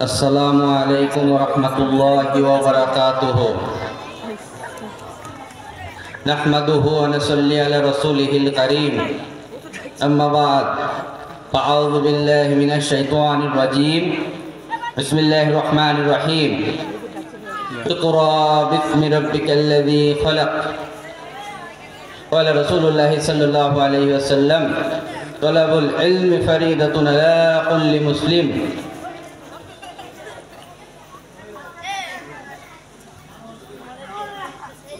अस्सलामु अलैकुम वरहमतुल्लाहि वबरकातुहु। नहमदुहु व नसल्ली अला रसूलिहिल करीम। अम्मा बाद फ़अऊज़ु बिल्लाहि मिनश शैतानिर रजीम। बिस्मिल्लाहिर रहमानिर रहीम। इक़रा बिस्मि रब्बिकल्लज़ी ख़लक़। क़ाल रसूलुल्लाहि सल्लल्लाहु अलैहि वसल्लम तलबुल इल्मि फ़रीदतुन अला कुल्लि मुस्लिम।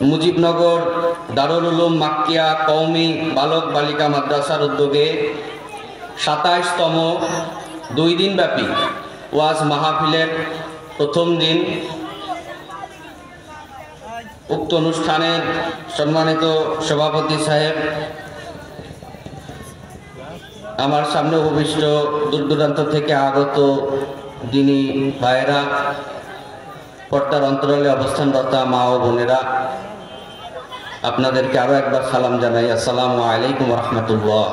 मुजिबनगर दारुल उलूम माक्किया कौमी बालक बालिका माद्रासार उद्योगे 27तम 2 दिन व्यापी ওয়াজ মাহফিলের প্রথম দিন। উক্ত অনুষ্ঠানের সম্মানিত সভাপতি সাহেব, আমার সামনে উপবিষ্ট দূর দূরান্ত থেকে আগত দিনী ভাইয়েরা, পর্দার অন্তরালে অবস্থানরত মা ও বোনেরা, আপনাদেরকে আরো একবার সালাম জানাই। আসসালামু আলাইকুম ওয়া রাহমাতুল্লাহ।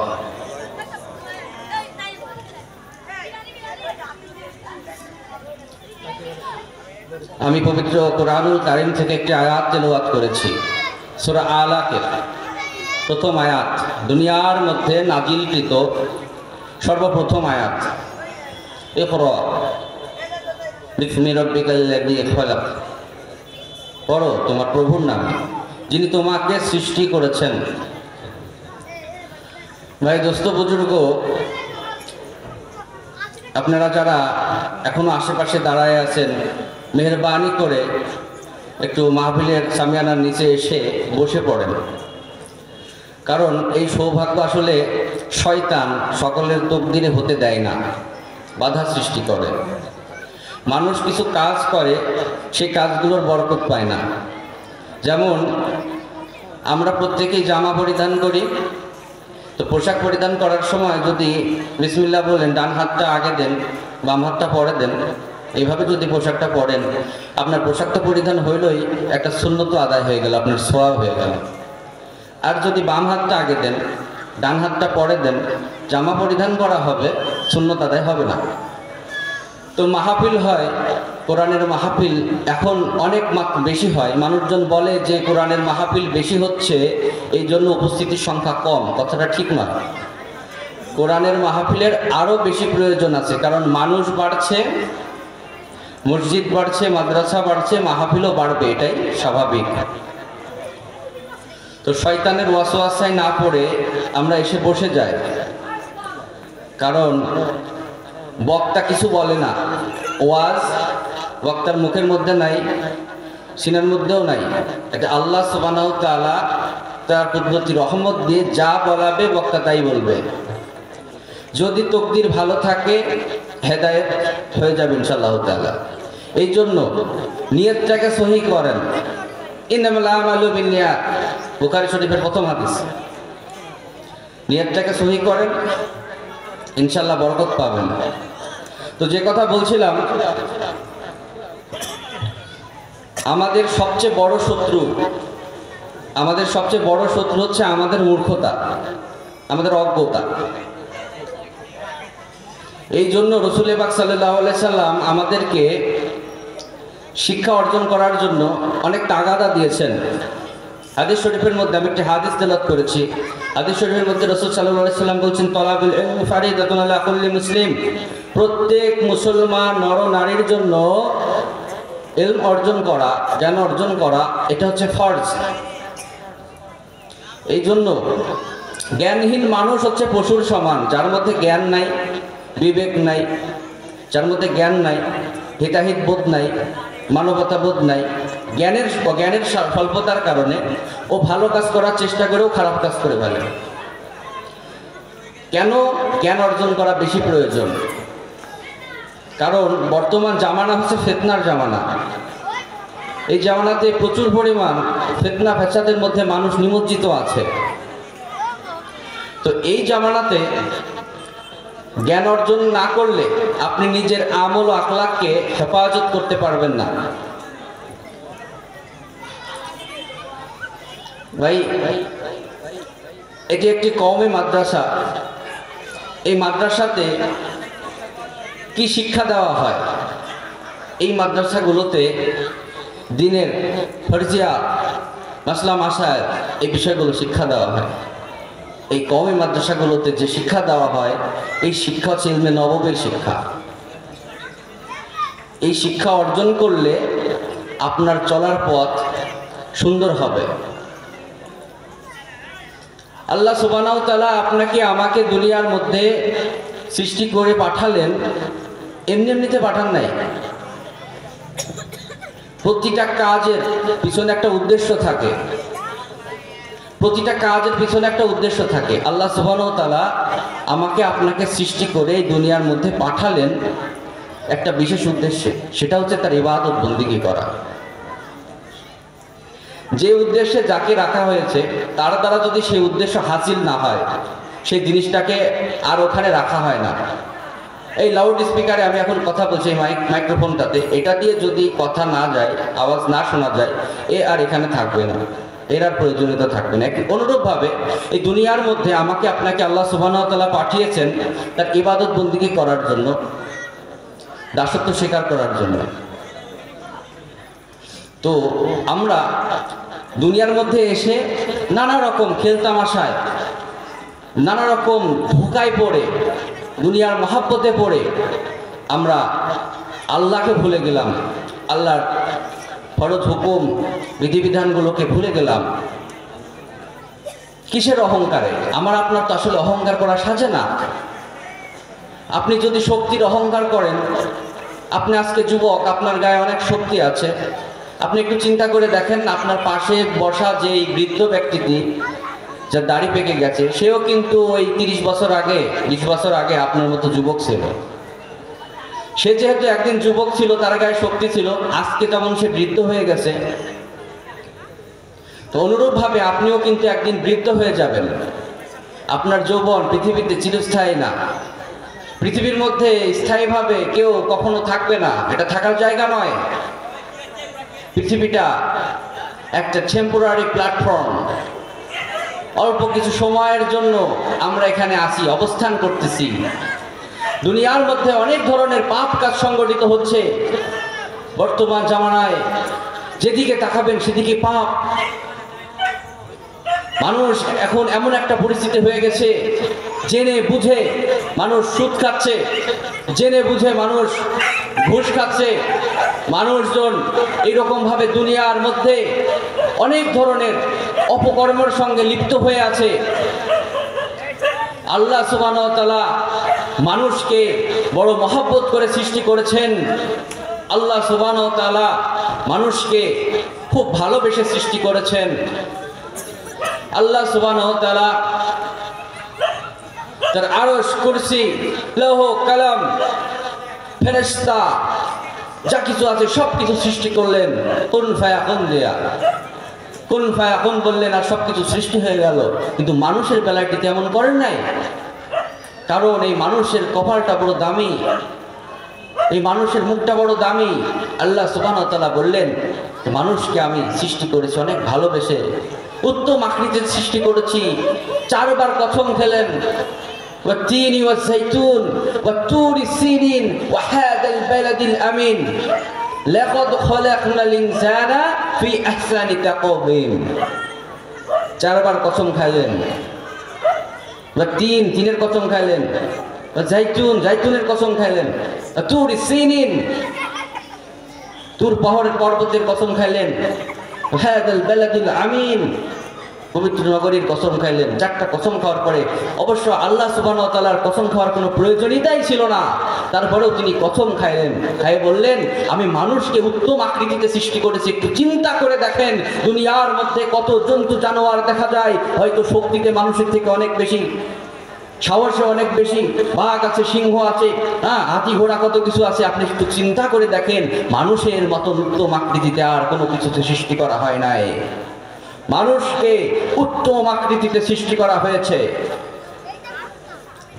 আমি পবিত্র কোরআনুল কারীম থেকে একটি আয়াত তেলাওয়াত করেছি, সূরা আলাকের প্রথম আয়াত, দুনিয়ার মধ্যে নাজিলকৃত সর্বপ্রথম আয়াত। ইকরা বিসমি রাব্বিকাল্লাযী খলাক। পড়ো তোমার প্রভুর নামে যিনি তোমাকে সৃষ্টি করেছেন। ভাই, দোস্ত, বুজুর্গ, আপনারা যারা এখনো আশেপাশে দাঁড়ায় আছেন, মেহরবানি করে একটু মাহফিলের সামিয়ানার নিচে এসে বসে পড়েন। কারণ এই সৌভাগ্য আসলে শয়তান সকলের তকদিরে হতে দেয় না, বাধা সৃষ্টি করে। মানুষ কিছু কাজ করে, সেই কাজগুলোর বরকত পায় না। যেমন আমরা প্রত্যেকেই জামা পরিধান করি, তো পোশাক পরিধান করার সময় যদি বিসমিল্লাহ বলেন, ডান হাতটা আগে দেন, বাম হাতটা পরে দেন, এইভাবে যদি পোশাকটা পরেন, আপনার পোশাকটা পরিধান হইলেই একটা সুন্নত আদায় হয়ে গেল, আপনার সওয়াব হয়ে গেল। আর যদি বাম হাতটা আগে দেন, ডান হাতটা পরে দেন, জামা পরিধান করা হবে, সুন্নত আদায় হবে না। তো মাহফিল হয়, কোরআনের মাহফিল এখন অনেক বেশি হয়। মানুষজন বলে যে কোরআনের মাহফিল বেশি হচ্ছে, এই জন্য উপস্থিতির সংখ্যা কম। কথাটা ঠিক নয়। কোরআনের মাহফিলের আরও বেশি প্রয়োজন আছে, কারণ মানুষ বাড়ছে, মসজিদ বাড়ছে, মাদ্রাসা বাড়ছে, মাহফিলও বাড়বে, এটাই স্বাভাবিক। তো শয়তানের ওয়াসওয়াসায় না পড়ে আমরা এসে বসে যাই, কারণ বক্তা কিছু বলে না। ওয়াজ বক্তার মুখের মধ্যে নাই, সিনার মধ্যেও নাই। এটা আল্লাহ সুবহানাহু ওয়া তাআলা তার কুদরতি রহমত দিয়ে যা বলাবে বক্তা তাই বলবে। যদি তকদির ভালো থাকে, হেদায়েত হয়ে যাবে ইনশাআল্লাহ তাআলা। এই জন্য নিয়তটাকে সহি করেন। ইন্নামাল আমালু বিন্নিয়াত, বুখারী শরীফের প্রথম হাদিস। নিয়তটাকে সহি করেন, ইনশাআল্লাহ বরকত পাবেন। তো যে কথা বলছিলাম, আমাদের সবচেয়ে বড় শত্রু হচ্ছে আমাদের মূর্খতা, আমাদের অজ্ঞতা। এই জন্য রাসূল পাক সাল্লাল্লাহু আলাইহি সাল্লাম আমাদেরকে শিক্ষা অর্জন করার জন্য অনেক তাগাদা দিয়েছেন। হাদিস শরীফের মধ্যে আমি একটি হাদিস তেলাওয়াত করেছি। হাদিস শরীফের মধ্যে রাসূল সাল্লাল্লাহু আলাইহি সাল্লাম বলছেন, তলাবুল ইলমি ফারিদাতুন আলা কুল্লি মুসলিম। প্রত্যেক মুসলমান নর নারীর জন্য ইলম অর্জন করা, জ্ঞান অর্জন করা, এটা হচ্ছে ফরজ। এই জন্য জ্ঞানহীন মানুষ হচ্ছে পশুর সমান, যার মধ্যে জ্ঞান নাই, বিবেক নাই, যার মধ্যে জ্ঞান নাই, হিতাহিত বোধ নাই, মানবতা বোধ নাই। জ্ঞানের স্বল্পতার কারণে ও ভালো কাজ করার চেষ্টা করেও খারাপ কাজ করে ফেলে। কেন জ্ঞান অর্জন করা বেশি প্রয়োজন? কারণ বর্তমান জামানা হচ্ছে ফিতনার জামানা। এই জামানাতে প্রচুর পরিমাণ ফিতনা ফ্যাসাদের মধ্যে মানুষ নিমজ্জিত আছে। তো এই জামানাতে জ্ঞান অর্জন না করলে আপনি নিজের আমল ও আখলাককে হেফাজত করতে পারবেন না। ভাই, এটি একটি কওমি মাদ্রাসা। এই মাদ্রাসাতে কি শিক্ষা দেওয়া হয়? এই মাদ্রাসাগুলোতে দিনের ফরজিয়া মাসলা মাসায় এই বিষয়গুলো শিক্ষা দেওয়া হয়। এই কওমি মাদ্রাসাগুলোতে যে শিক্ষা দেওয়া হয় এই শিক্ষা হচ্ছে ইলমে নববীর শিক্ষা। এই শিক্ষা অর্জন করলে আপনার চলার পথ সুন্দর হবে। আল্লাহ সুবহানাহু ওয়া তাআলা আপনাকে আমাকে দুনিয়ার মধ্যে সৃষ্টি করে পাঠালেন, এমনি এমনিতে পাঠান নাই। প্রতিটা কাজের পিছনে একটা উদ্দেশ্য থাকে, প্রতিটা কাজের পিছনে একটা উদ্দেশ্য থাকে। আল্লাহ সুবহানাহু ওয়া তাআলা আমাকে আপনাকে সৃষ্টি করে এই দুনিয়ার মধ্যে পাঠালেন একটা বিশেষ উদ্দেশ্যে, সেটা হচ্ছে তার ইবাদত বন্দেগী করা। যে উদ্দেশ্যে যাকে রাখা হয়েছে তার দ্বারা যদি সেই উদ্দেশ্য হাসিল না হয়, সেই জিনিসটাকে আর ওখানে রাখা হয় না। এই লাউড স্পিকারে আমি এখন কথা বলছি, মাইক্রোফোনটাতে, এটা দিয়ে যদি কথা না যায়, আওয়াজ না শোনা যায়, আর এখানে থাকবে না, এর আর প্রয়োজনীয়তা থাকবে না। অনুরূপভাবে এই দুনিয়ার মধ্যে আমাকে আপনাকে আল্লাহ সুবহানাহু ওয়া তাআলা পাঠিয়েছেন তার ইবাদত বন্দেগী করার জন্য, দাসত্ব স্বীকার করার জন্য। তো আমরা দুনিয়ার মধ্যে এসে নানা রকম খেলতামাশায়, নানা রকম ধোঁকায় পড়ে, দুনিয়ার মহাব্বতে পড়ে আমরা আল্লাহকে ভুলে গেলাম, আল্লাহর ফরজ হুকুম বিধিবিধানগুলোকে ভুলে গেলাম। কিসের অহংকারে? আমার আপনার তো আসলে অহংকার করা সাজে না। আপনি যদি শক্তির অহংকার করেন, আপনি আজকে যুবক, আপনার গায়ে অনেক শক্তি আছে, আপনি একটু চিন্তা করে দেখেন, আপনার পাশে বসা যে বৃদ্ধ ব্যক্তিটি যার দাড়ি পেকে গেছে, সেও কিন্তু ওই 30 বছর আগে, 20 বছর আগে আপনার মতো যুবক ছিল। সে যেহেতু একদিন যুবক ছিল, তার গায়ে শক্তি ছিল, আজকে তেমন সে বৃদ্ধ হয়ে গেছে। তো অনুরূপভাবে আপনিও কিন্তু একদিন বৃদ্ধ হয়ে যাবেন। আপনার যৌবন পৃথিবীতে চিরস্থায়ী না। পৃথিবীর মধ্যে স্থায়ীভাবে কেউ কখনো থাকবে না, এটা থাকার জায়গা নয়। পৃথিবীটা একটা টেম্পোরারি প্ল্যাটফর্ম। অল্প কিছু সময়ের জন্য আমরা এখানে আসি, অবস্থান করতেছি। দুনিয়ার মধ্যে অনেক ধরনের পাপ কাজ সংগঠিত হচ্ছে বর্তমান জামানায়, যেদিকে তাকাবেন সেদিকে পাপ। মানুষ এখন এমন একটা পরিস্থিতি হয়ে গেছে, জেনে বুঝে মানুষ সুদ খাচ্ছে, জেনে বুঝে মানুষ ঘুষ খাচ্ছে। মানুষজন এইরকম ভাবে দুনিয়ার মধ্যে অনেক ধরনের অপকর্মের সঙ্গে লিপ্ত হয়ে আছে। আল্লাহ সুবহানাহু ওয়া তাআলা মানুষকে বড় মহব্বত করে সৃষ্টি করেছেন। আল্লাহ সুবহানাহু ওয়া তাআলা মানুষকে খুব ভালোবেসে সৃষ্টি করেছেন। আল্লাহ সুবহানাহু ওয়া তাআলা তার আরশ, কুরসি, লৌহ কলম, ফেরেশতা যা কিছু আছে সব কিছু সৃষ্টি করলেন। কুন ফায়াকুন দিয়া, কুন ফায়াকুন বললেন আর সব কিছু সৃষ্টি হয়ে গেল। কিন্তু মানুষের বেলাটি তেমন করেন নাই, কারণ এই মানুষের কপালটা বড় দামি, এই মানুষের মুখটা বড় দামি। আল্লাহ সুবহানাহু ওয়া তাআলা বললেন, মানুষকে আমি সৃষ্টি করেছি অনেক ভালোবেসে, উত্তম আকৃতির সৃষ্টি করেছি। 4 বার কসম খেলেন, والتين والزيتون والطور السينين وهذا البلد الأمين لقد خلقنا الإنسان في أحسن تقويم। 4 বার কসম খাইলেন। তিনের কসম খাইলেন, জাইতুনের কসম খাইলেন, তুর সিনিন, তুর পাহাড়ের পর্বতের কসম খাইলেন, হাদাল বালাদিল আমিন, পবিত্র নগরীর কসম খাইলেন। 4টা কসম খাওয়ার পরে অবশ্য আল্লাহ সুবহানাহু ওয়া তাআলার কসম খাওয়ার কোনো প্রয়োজনীয়তাই ছিল না, তারপরেও তিনি কসম খাইলেন। খাইয়ে বললেন, আমি মানুষকে উত্তম আকৃতিতে সৃষ্টি করেছি। একটু চিন্তা করে দেখেন, দুনিয়ার মধ্যে কত জন্তু জানোয়ার দেখা যায়, হয়তো শক্তিতে মানুষের থেকে অনেক বেশি, সাহসে অনেক বেশি, বাঘ আছে, সিংহ আছে, হাতি ঘোড়া, কত কিছু আছে। আপনি একটু চিন্তা করে দেখেন, মানুষের মতো উত্তম আকৃতিতে আর কোনো কিছুতে সৃষ্টি করা হয় নাই। মানুষকে উত্তম আকৃতিতে সৃষ্টি করা হয়েছে,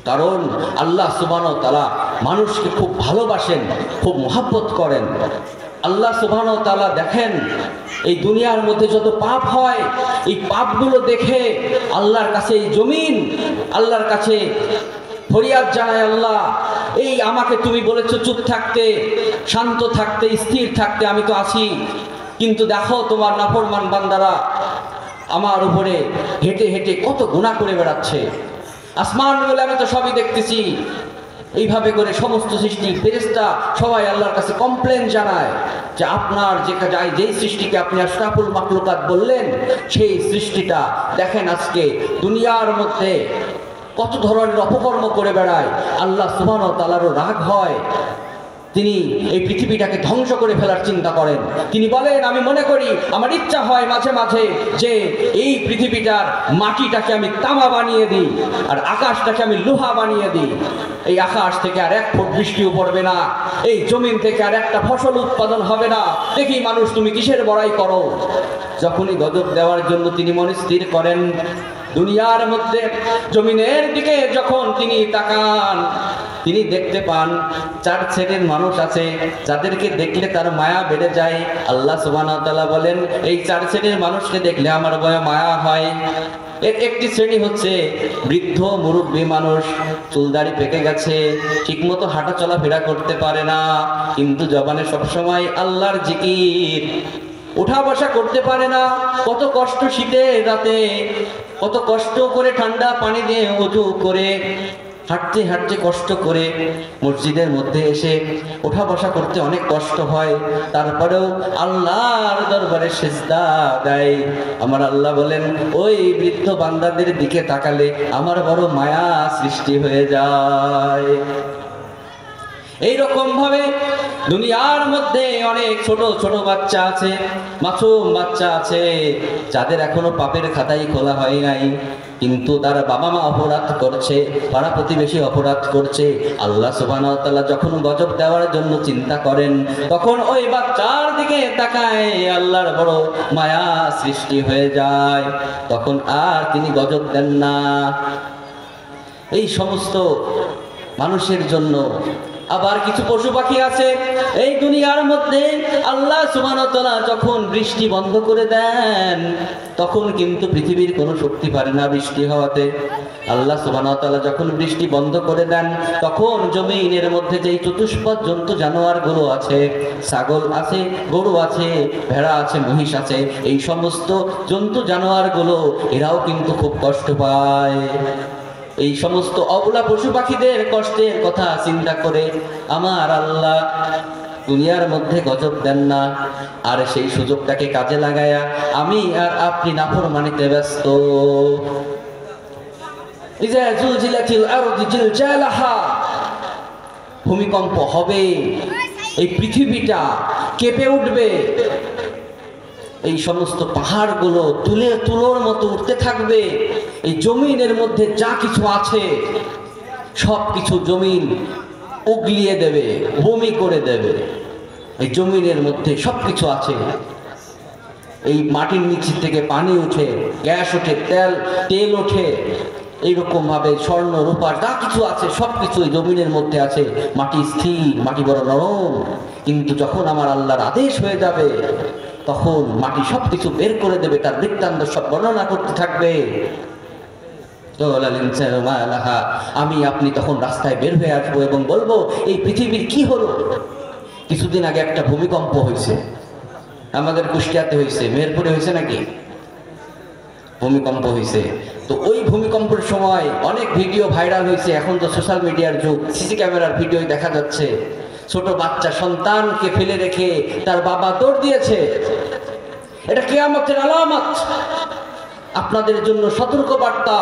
কারণ আল্লাহ সুবহানাহু ওয়া তাআলা মানুষকে খুব ভালোবাসেন, খুব মহব্বত করেন। আল্লাহ সুবহানাহু ওয়া তাআলা দেখেন এই দুনিয়ার মধ্যে যত পাপ হয়, এই পাপগুলো দেখে আল্লাহর কাছে এই জমিন, আল্লাহর কাছে ফরিয়াদ জানায়, আল্লাহ এই আমাকে তুমি বলেছো চুপ থাকতে, শান্ত থাকতে, স্থির থাকতে, আমি তো আছি, কিন্তু দেখো তোমার নাফরমান বান্দারা আমার উপরে হেঁটে হেঁটে কত গুনাহ করে বেড়াচ্ছে। আসমান বলে আমি তো সবই দেখতেছি। এইভাবে করে সমস্ত সৃষ্টি ফেরেশতা সবাই আল্লাহর কাছে কমপ্লেন জানায় যে আপনার যেই সৃষ্টিকে আপনি আশরাফুল মাখলুকাত বললেন, সেই সৃষ্টিটা দেখেন আজকে দুনিয়ার মধ্যে কত ধরনের অপকর্ম করে বেড়ায়। আল্লাহ সুবহানাহু ওয়া তাআলারও রাগ হয়, তিনি এই পৃথিবীটাকে ধ্বংস করে ফেলার চিন্তা করেন। তিনি বলেন, আমি মনে করি, আমার ইচ্ছা হয় মাঝে মাঝে যে এই পৃথিবীটার মাটিটাকে আমি তামা বানিয়ে দিই আর আকাশটাকে আমি লোহা বানিয়ে দিই। এই আকাশ থেকে আর 1 ফুট বৃষ্টিও পড়বে না, এই জমিন থেকে আর একটা ফসল উৎপাদন হবে না। দেখি মানুষ তুমি কিসের বড়াই করো। যখনই গজব দেওয়ার জন্য তিনি মনে স্থির করেন, দুনিয়ার মধ্যে জমিনের দিকে যখন তিনি তাকান, তিনি দেখতে পান 4 শ্রেণীর মানুষ আছে যাদেরকে দেখলে তার মায়া বেড়ে যায়। আল্লাহ সুবহানাহু ওয়া তাআলা বলেন, এই 4 শ্রেণীর মানুষকে দেখলে আমার মায়া হয়। এর একটি শ্রেণী হচ্ছে বৃদ্ধ মুরব্বী মানুষ, চুলদাড়ি পেকে গেছে, ঠিকমতো হাঁটা চলাফেরা করতে পারে না, কিন্তু জবানে সবসময় আল্লাহর জিকির, উঠা বসা করতে পারে না। কত কষ্ট শীতের রাতে, কত কষ্ট করে ঠান্ডা পানি দিয়ে ওযু করে হাঁটতে হাঁটতে কষ্ট করে মসজিদের মধ্যে এসে ওঠা বসা করতে অনেক কষ্ট হয়, তারপরেও আল্লাহর দরবারে সিজদা দেয়। আমার আল্লাহ বলেন, ওই বৃদ্ধ বান্দাদের দিকে তাকালে আমার বড় মায়া সৃষ্টি হয়ে যায়। এইরকম ভাবে দুনিয়ার মধ্যে অনেক ছোট ছোট বাচ্চা আছে, মাসুম বাচ্চা আছে, যাদের এখনো পাপের খাতাই খোলা হয় নাই, কিন্তু তারা বাবা মা অপরাধ করছে, পাড়া প্রতিবেশী অপরাধ করছে। আল্লাহ সুবহানাহু ওয়া তাআলা যখন গজব দেওয়ার জন্য চিন্তা করেন, তখন ওই বাচ্চার দিকে তাকায় আল্লাহর বড় মায়া সৃষ্টি হয়ে যায়, তখন আর তিনি গজব দেন না। এই সমস্ত মানুষের জন্য আবার কিছু পশু পাখি আছে এই দুনিয়ার মধ্যে। আল্লাহ সুবহানাহু ওয়া তাআলা যখন বৃষ্টি বন্ধ করে দেন, তখন কিন্তু পৃথিবীর কোনো শক্তি পারে না বৃষ্টি হওয়াতে। আল্লাহ সুবহানাহু ওয়া তাআলা যখন বৃষ্টি বন্ধ করে দেন, তখন জমিনের মধ্যে যেই চতুষ্পদ জন্তু জানোয়ারগুলো আছে, ছাগল আছে, গরু আছে, ভেড়া আছে, মহিষ আছে, এই সমস্ত জন্তু জানোয়ারগুলো এরাও কিন্তু খুব কষ্ট পায়। এই সমস্ত অবলা পশু পাখিদের কষ্টের কথা চিন্তা করে আমার আল্লাহ দুনিয়ার মধ্যে গজব দেন না, আর সেই সুযোগটাকে কাজে লাগায়া আমি আর আপনি নাফরমানিতে ব্যস্ত। ইজা জুলজিলাতিল আরদু জিলজালাহা, ভূমিকম্প হবে, এই পৃথিবীটা কেঁপে উঠবে, এই সমস্ত পাহাড়গুলো তুলোর মতো উঠতে থাকবে, এই জমিনের মধ্যে যা কিছু আছে সব কিছু জমিন উগলিয়ে দেবে, বমি করে দেবে। এই জমিনের মধ্যে সব কিছু আছে, এই মাটির নিচ থেকে পানি ওঠে, গ্যাস ওঠে, তেল ওঠে, এইরকম ভাবে স্বর্ণ রূপা যা কিছু আছে সব কিছু এই জমিনের মধ্যে আছে। মাটি স্থির, মাটি বড় নরম, কিন্তু যখন আমার আল্লাহর আদেশ হয়ে যাবে তখন মাটি সব কিছু বের করে দেবে, তার বৃত্তান্ত সব বর্ণনা করতে থাকবে। আমি আপনি তখন রাস্তায় বের হয়ে আসবো এবং বলবো, এই পৃথিবীর কি হলো? কিছুদিন আগে একটা ভূমিকম্প হয়েছে, আমাদের কুষ্টিয়াতে হয়েছে, মেহেরপুরে হয়েছে নাকি, ভূমিকম্প হয়েছে। তো ওই ভূমিকম্পের সময় অনেক ভিডিও ভাইরাল হয়েছে। এখন তো সোশ্যাল মিডিয়ার যুগ, সিসি ক্যামেরার ভিডিও দেখা যাচ্ছে, ছোট বাচ্চা সন্তানকে ফেলে রেখে তার বাবা দৌড় দিয়েছে। এটা কিয়ামতের আলামত, আপনাদের জন্য সতর্ক বার্তা।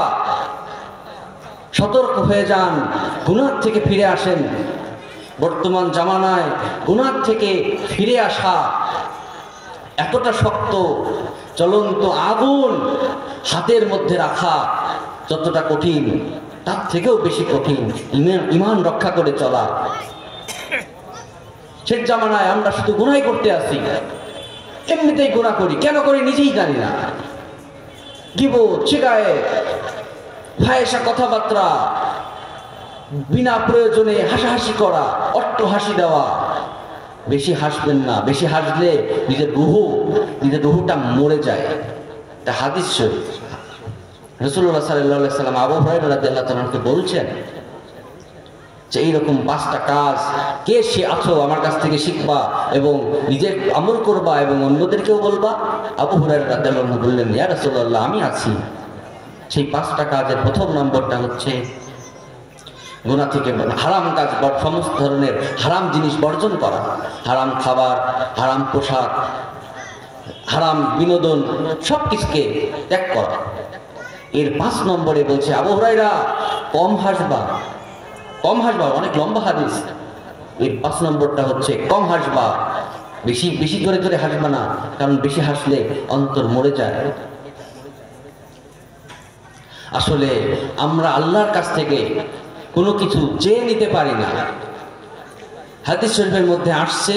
সতর্ক হয়ে যান, গুনাহ থেকে ফিরে আসেন। বর্তমান জামানায় গুনাহ থেকে ফিরে আসা এতটা শক্ত, জ্বলন্ত আগুন হাতের মধ্যে রাখা যতটা কঠিন, তার থেকেও বেশি কঠিন ঈমান রক্ষা করে চলা। শেষ জামানায় আমরা শুধু গুনাহ করতে আসি, এমনিতেই গুনাহ করি, কেন করি নিজেই জানি না। গীবত, শিকায়েত, ফাহেসা কথাবার্তা, বিনা প্রয়োজনে হাসাহাসি করা, অট্ট হাসি দেওয়া। বেশি হাসবেন না, বেশি হাসলে নিজের রুহুটা মরে যায়। এটা হাদিস শরীফ। রাসূলুল্লাহ সাল্লাল্লাহু আলাইহি ওয়াসাল্লাম আবু হুরায়রা রাদিয়াল্লাহু তাআলাকে বলছেন যে এইরকম 5টা কাজ কে সে আছো আমার কাছ থেকে শিখবা এবং নিজের আমল করবা এবং অন্যদেরকেও বলবা। আবু হুরায়রা রাদিয়াল্লাহু আনহু বললেন, ইয়া রাসূলুল্লাহ, আমি আছি। সেই 5টা কাজের প্রথম নম্বরটা হচ্ছে গুনাহ থেকে, হারাম কাজ, সমস্ত ধরনের হারাম জিনিস বর্জন করা, হারাম খাবার, হারাম পোশাক, হারাম বিনোদন, সব কিছুকে ত্যাগ করা। এর 5 নম্বরে বলছে, আবু হুরায়রা কম হাসবা, কম হাসবা, অনেক লম্বা হাদিস। এর 5 নম্বরটা হচ্ছে কম হাসবা, বেশি বেশি জোরে জোরে হাসবা না, কারণ বেশি হাসলে অন্তর মরে যায়। আসলে আমরা আল্লাহর কাছ থেকে কোনো কিছু চেয়ে নিতে পারি না। হাদিস শরীফের মধ্যে আসছে,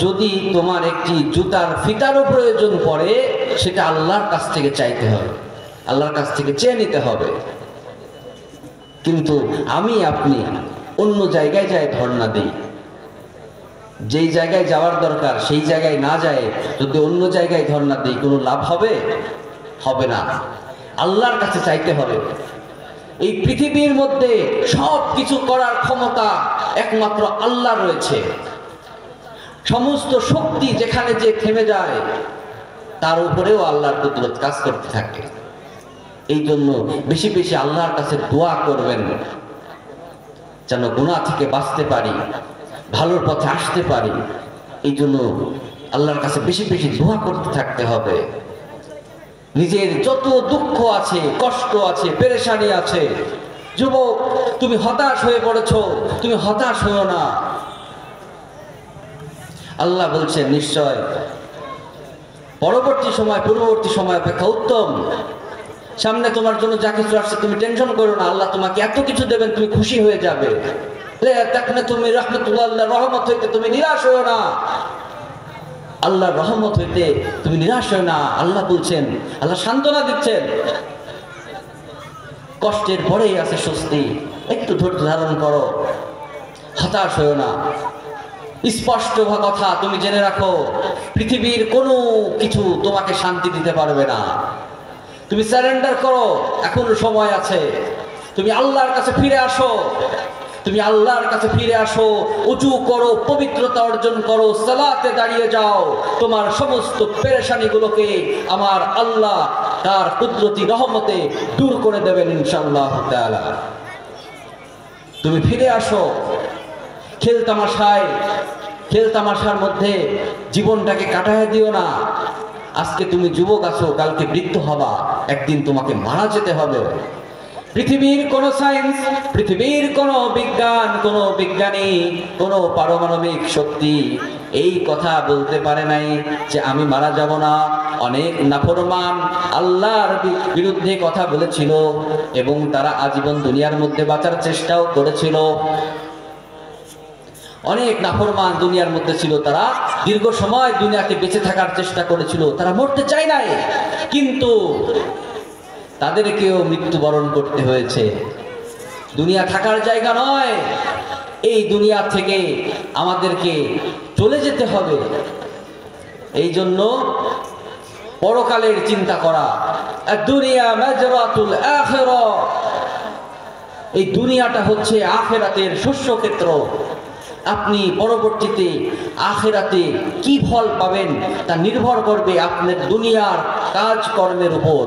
যদি তোমার একটি জুতার ফিতারও প্রয়োজন পড়ে, সেটা আল্লাহর কাছ থেকে চাইতে হবে, আল্লাহর কাছ থেকে চেয়ে নিতে হবে। কিন্তু আমি আপনি অন্য জায়গায় যায় ধর্ণা দিই, যেই জায়গায় যাওয়ার দরকার সেই জায়গায় না যায় যদি অন্য জায়গায় ধর্ণা দিই, কোনো লাভ হবে? হবে না। আল্লাহর কাছে চাইতে হবে। এই পৃথিবীর মধ্যে সব কিছু করার ক্ষমতা একমাত্র আল্লাহ রয়েছে। সমস্ত শক্তি যেখানে যে থেমে যায়, তার উপরেও আল্লাহর কুদরত কাজ করতে থাকে। এই জন্য বেশি বেশি আল্লাহর কাছে দোয়া করবেন, যেন গুনাহ থেকে বাঁচতে পারি, ভালোর পথে আসতে পারি। এই জন্য আল্লাহর কাছে বেশি বেশি দোয়া করতে থাকতে হবে। নিজের যত দুঃখ আছে, কষ্ট আছে, পেরেশানি আছে, যুবক তুমি হতাশ হয়ে পড়েছো, তুমি হতাশ হও না। আল্লাহ বলছেন, নিশ্চয় পূর্ববর্তী সময় অপেক্ষা উত্তম। সামনে তোমার জন্য যা কিছু আসছে তুমি টেনশন করো না, আল্লাহ তোমাকে এত কিছু দেবেন, তুমি খুশি হয়ে যাবে। তুমি রাহমাতুল্লাহ, রহমত হইতে তুমি নিরাশ হও না, আল্লাহর রহমত হইতে তুমি নিরাশ হও না। আল্লাহ বলছেন, আল্লাহ সান্ত্বনা দিচ্ছেন, কষ্টের পরেই আছে স্বস্তি, একটু ধৈর্য ধারণ করো, হতাশ হও না। স্পষ্ট কথা তুমি জেনে রাখো, পৃথিবীর কোনো কিছু তোমাকে শান্তি দিতে পারবে না। তুমি সারেন্ডার করো, এখনো সময় আছে। তুমি আল্লাহর কাছে ফিরে আসো, তুমি আল্লাহর কাছে ফিরে আসো, উজু করো, পবিত্রতা অর্জন করো, সালাতে দাঁড়িয়ে যাও। তোমার সমস্ত পেরেশানিগুলোকে আমার আল্লাহ তার কুদরতি রহমতে দূর করে দেবেন ইনশাআল্লাহ তাআলা। তুমি ফিরে আসো, খেলতামাশার মধ্যে জীবনটাকে কাটায় দিও না। আজকে তুমি যুবক আছো, কালকে বৃদ্ধ হবা, একদিন তোমাকে মারা যেতে হবে। পৃথিবীর কোন সায়েন্স, পৃথিবীর কোন বিজ্ঞান, কোন বিজ্ঞানী, কোন পারমাণবিক শক্তি এই কথা বলতে পারে নাই যে আমি মারা যাব না। অনেক নাফরমান আল্লাহর বিরুদ্ধে কথা বলেছিল এবং তারা আজীবন দুনিয়ার মধ্যে বাঁচার চেষ্টাও করেছিল। অনেক নাফরমান দুনিয়ার মধ্যে ছিল, তারা দীর্ঘ সময় দুনিয়াতে বেঁচে থাকার চেষ্টা করেছিল, তারা মরতে চায় নাই, কিন্তু তাদেরকেও মৃত্যুবরণ করতে হয়েছে। দুনিয়া থাকার জায়গা নয়, এই দুনিয়া থেকে আমাদেরকে চলে যেতে হবে। এই জন্য পরকালের চিন্তা করা। দুনিয়া মাজরাতুল আখিরা, এই দুনিয়াটা হচ্ছে আখিরাতের শস্যক্ষেত্র। আপনি পরবর্তীতে আখিরাতে কি ফল পাবেন তা নির্ভর করবে আপনার দুনিয়ার কাজকর্মের উপর।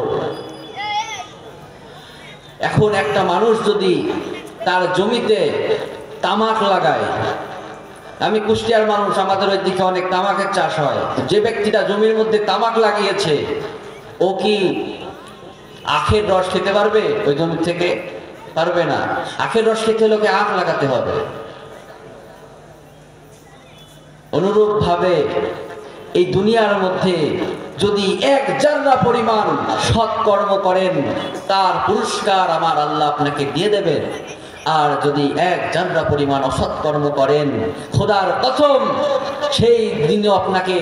এখন একটা মানুষ যদি তার জমিতে তামাক লাগায়, আমি কুষ্টিয়ার মানুষ, আমাদের ওই দিকে অনেক তামাকের চাষ হয়, যে ব্যক্তিটা জমির মধ্যে তামাক লাগিয়েছে ও কি আখের রস খেতে পারবে? ওই জমি থেকে পারবে না। আখের রস খেতে হলে ওকে আখ লাগাতে হবে। অনুরূপ ভাবে এই দুনিয়ার মধ্যে যদি এক জাররা পরিমাণ সৎকর্ম করেন, তার পুরস্কার আমার আল্লাহ আপনাকে দিয়ে দেবেন। আর যদি এক জাররা পরিমাণ অসৎকর্ম করেন, খোদার কসম সেই দিনে আপনাকে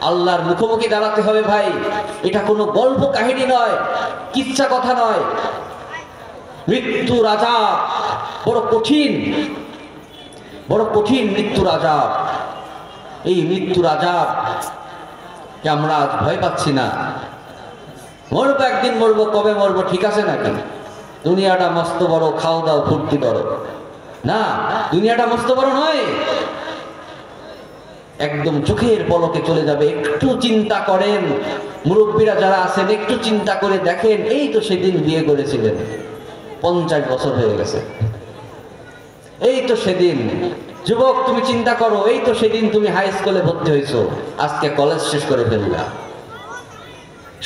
আল্লাহর মুখোমুখি দাঁড়াতে হবে। ভাই, এটা কোনো গল্প কাহিনী নয়, কিচ্ছা কথা নয়। মৃত্যুর আযাব বড় কঠিন, বড় কঠিন মৃত্যুর আযাব। এই মৃত্যুর আযাব কে আমরা আজ ভয় পাচ্ছি না। মরবো, একদিন মরবো, কবে মরবো ঠিক আছে নাকি? দুনিয়াটা মস্ত বড়, খাও দাও ফুর্তি করো, না, দুনিয়াটা মস্ত বড় নয়, একদম চোখের পলকে চলে যাবে। একটু চিন্তা করেন, মুরব্বীরা যারা আছেন একটু চিন্তা করে দেখেন, এই তো সেদিন বিয়ে করেছিলেন, 50 বছর হয়ে গেছে। এই তো সেদিন, যুবক তুমি চিন্তা করো, এই তো সেদিন তুমি হাই স্কুলে ভর্তি হয়েছো, আজকে কলেজ শেষ করে ফেললা।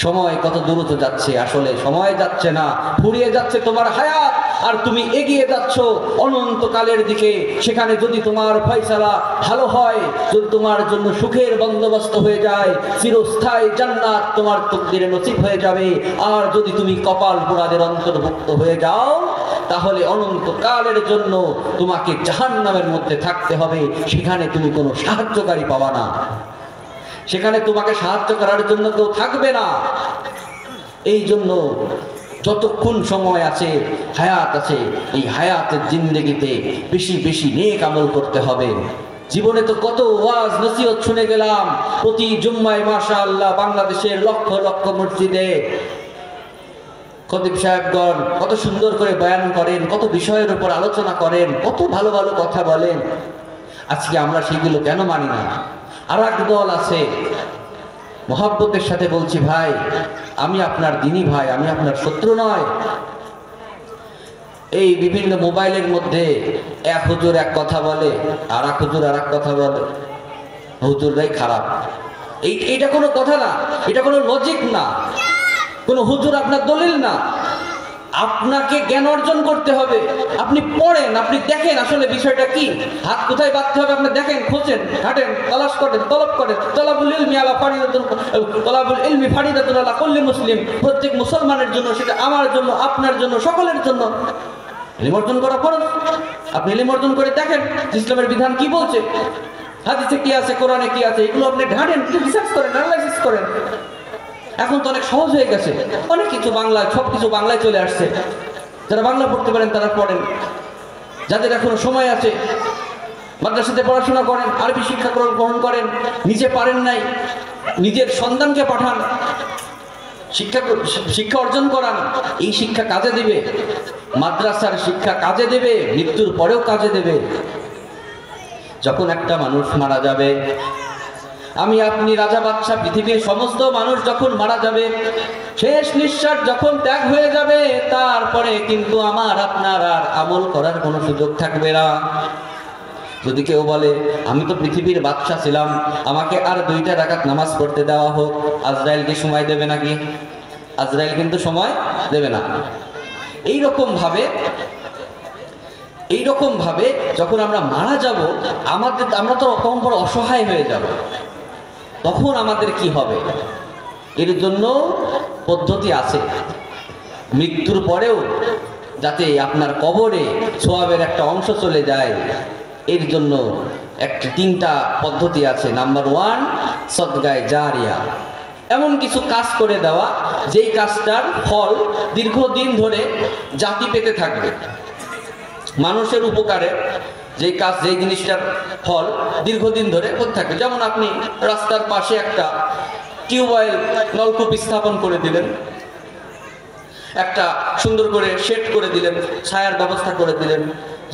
সময় কত দ্রুত যাচ্ছে, আসলে সময় যাচ্ছে না, ফুরিয়ে যাচ্ছে তোমার হায়াত, আর তুমি এগিয়ে যাচ্ছ অনন্তকালের দিকে। সেখানে যদি তোমার ফয়সালা ভালো হয়, যদি তোমার জন্য সুখের বন্দোবস্ত হয়ে যায়, চিরস্থায়ী জান্নাত তোমার তকদিরে নসিব হয়ে যাবে। আর যদি তুমি কপাল পোড়াদের অন্তর্ভুক্ত হয়ে যাও, তাহলে অনন্তকালের জন্য তোমাকে জাহান্নামের মধ্যে থাকতে হবে। সেখানে তুমি কোনো সাহায্যকারী পাবা না, সেখানে তোমাকে সাহায্য করার জন্য কেউ থাকবে না। এই জন্য যতক্ষণ সময় আছে, হায়াত আছে, এই হায়াতের জিন্দেগিতে বেশি বেশি নেক আমল করতে হবে। জীবনে তো কত ওয়াজ নসিহত শুনে গেলাম, প্রতি জুম্মায় মাশাআল্লাহ বাংলাদেশের লক্ষ লক্ষ মসজিদে খতিব সাহেবগণ কত সুন্দর করে বয়ান করেন, কত বিষয়ের উপর আলোচনা করেন, কত ভালো ভালো কথা বলেন। আজকে আমরা সেগুলো কেন মানি না? আর এক দল আছে, মহব্বতের সাথে বলছি, ভাই আমি আপনার দিনী ভাই, আমি আপনার শত্রু নয়। এই বিভিন্ন মোবাইলের মধ্যে এক হুজুর এক কথা বলে, আর এক হুজুর আর এক কথা বলে, হুজুররাই খারাপ। এইটা কোনো কথা না, এটা কোনো লজিক না, কোনো হুজুর আপনার দলিল না। আপনাকে জ্ঞান অর্জন করতে হবে, আপনি পড়েন, আপনি দেখেন আসলে বিষয়টা কি, হাত কোথায় বাঁধতে হবে আপনি দেখেন, খোঁজেন, ঘাটেন, তালাশ করেন, তলব করেন। তলাবুল ইলমি আলা ফারিদাতুন, তলাবুল ইলমি ফারিদাতুন আলা কুল্লি মুসলিম, প্রত্যেক মুসলমানের জন্য, সেটা আমার জন্য, আপনার জন্য, সকলের জন্য ইলম অর্জন করা ফরজ। আপনি ইলম অর্জন করে দেখেন ইসলামের বিধান কি বলছে, হাদিসে কি আছে, কোরআনে কি আছে, এগুলো আপনি ঘাটেন, রিসার্চ করেন, অ্যানালাইসিস করেন। এখন তো অনেক সহজ হয়ে গেছে, অনেক কিছু বাংলায়, সব কিছু বাংলায় চলে আসছে। যারা বাংলা পড়তে পারেন তারা পড়েন, যাদের এখনো সময় আছে মাদ্রাসাতে পড়াশোনা করেন, আরবি শিক্ষা গ্রহণ করেন। নিজে পারেন নাই, নিজের সন্তানকে পাঠান, শিক্ষা অর্জন করান। এই শিক্ষা কাজে দেবে, মাদ্রাসার শিক্ষা কাজে দেবে, মৃত্যুর পরেও কাজে দেবে। যখন একটা মানুষ মারা যাবে, আমি আপনি রাজা বাদশা পৃথিবীর সমস্ত মানুষ যখন মারা যাবে, শেষ নিঃশ্বাস যখন ত্যাগ হয়ে যাবে, তারপরে কিন্তু আমার আপনার আর আমল করার কোনো সুযোগ থাকবে না। যদি কেউ বলে আমি তো পৃথিবীর বাদশা ছিলাম, আমাকে আর 2টা রাকাত নামাজ পড়তে দেওয়া হোক, আজরাইল কি সময় দেবে নাকি? আজরাইল কিন্তু সময় দেবে না। এইরকম ভাবে যখন আমরা মারা যাব, আমরা তো কম বড় অসহায় হয়ে যাব, তখন আমাদের কি হবে? এর জন্য পদ্ধতি আছে। মৃত্যুর পরেও যাতে আপনার কবরে সোয়াবের একটা অংশ চলে যায়, এর জন্য 3টা পদ্ধতি আছে। নাম্বার 1, সদগায়ে জারিয়া, এমন কিছু কাজ করে দেওয়া যেই কাজটার ফল দীর্ঘদিন ধরে জাতি পেতে থাকবে, মানুষের উপকারে যেই কাজ, যেই জিনিসটার ফল দীর্ঘদিন ধরে হতে থাকবে। যেমন আপনি রাস্তার পাশে একটা টিউবওয়েল নলকূপ স্থাপন করে দিলেন, একটা সুন্দর করে শেড করে দিলেন, ছায়ার ব্যবস্থা করে দিলেন,